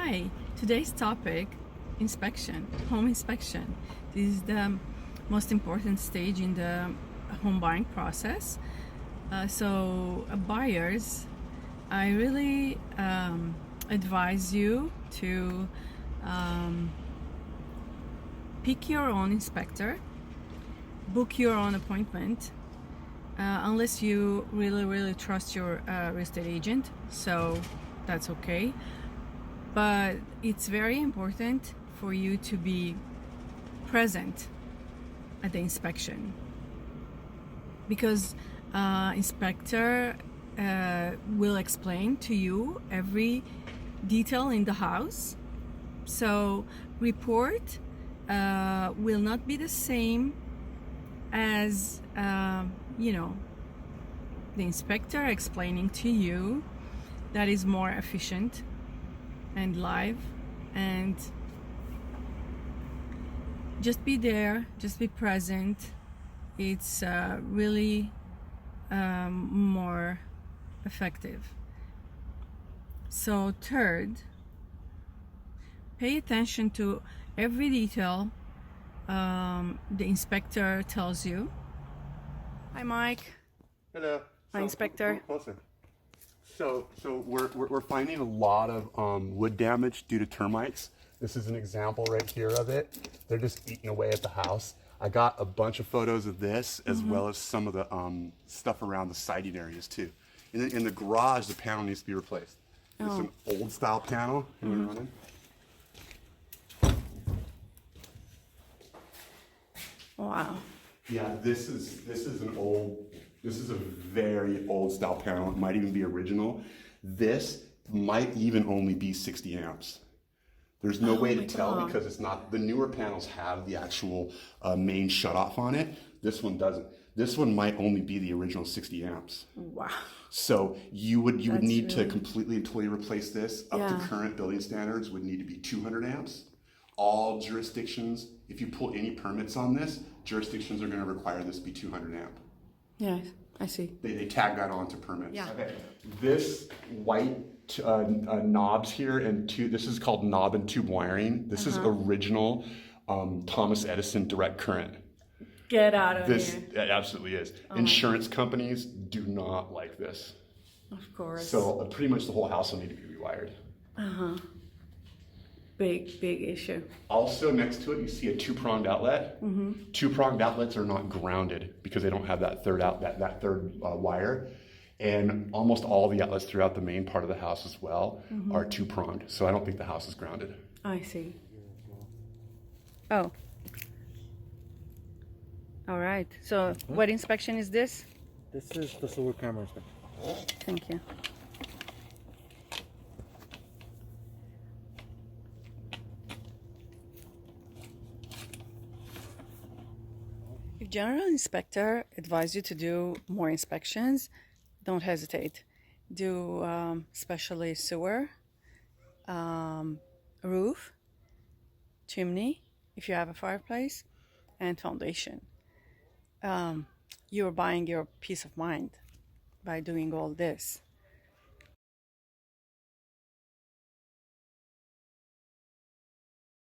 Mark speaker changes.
Speaker 1: Hi, today's topic, inspection, home inspection. This is the most important stage in the home buying process. Buyers, I really advise you to pick your own inspector, book your own appointment, unless you really trust your real estate agent, so that's okay. But it's very important for you to be present at the inspection, because inspector will explain to you every detail in the house. So report will not be the same as the inspector explaining to you. That is more efficient and live, and just be there, just be present. It's really more effective. So third, pay attention to every detail the inspector tells you. Hi Mike.
Speaker 2: Hello.
Speaker 1: Hi, Inspector.
Speaker 2: Closer. So we're finding a lot of wood damage due to termites. This is an example right here of it. They're just eating away at the house. I got a bunch of photos of this, as well as some of the stuff around the siding areas too. In the garage, the panel needs to be replaced. It's an old style panel.
Speaker 1: Wow.
Speaker 2: Yeah, this is a very old style panel. It might even be original. This might even only be 60 amps. There's no way to tell because it's not, the newer panels have the actual main shutoff on it. This one doesn't. This one might only be the original 60 amps.
Speaker 1: Wow.
Speaker 2: So you would need to completely and totally replace this. Up to current building standards would need to be 200 amps. All jurisdictions, if you pull any permits on this, jurisdictions are going to require this to be 200 amp.
Speaker 1: Yes, I see.
Speaker 2: They tag that onto permits.
Speaker 1: Yeah.
Speaker 2: Okay. This white knobs here and this is called knob and tube wiring. This is original Thomas Edison direct current.
Speaker 1: Get out of
Speaker 2: This
Speaker 1: here.
Speaker 2: it absolutely is. Insurance companies do not like this.
Speaker 1: Of course.
Speaker 2: So pretty much the whole house will need to be rewired.
Speaker 1: Big issue.
Speaker 2: Also next to it, you see a two-pronged outlet. Two-pronged outlets are not grounded because they don't have that third wire. And almost all the outlets throughout the main part of the house as well are two-pronged. So I don't think the house is grounded.
Speaker 1: I see. Oh. All right. So what inspection is this?
Speaker 3: This is the solar camera inspection.
Speaker 1: Thank you. If general inspector advise you to do more inspections, don't hesitate. Do especially sewer, roof, chimney, if you have a fireplace, and foundation. You're buying your peace of mind by doing all this.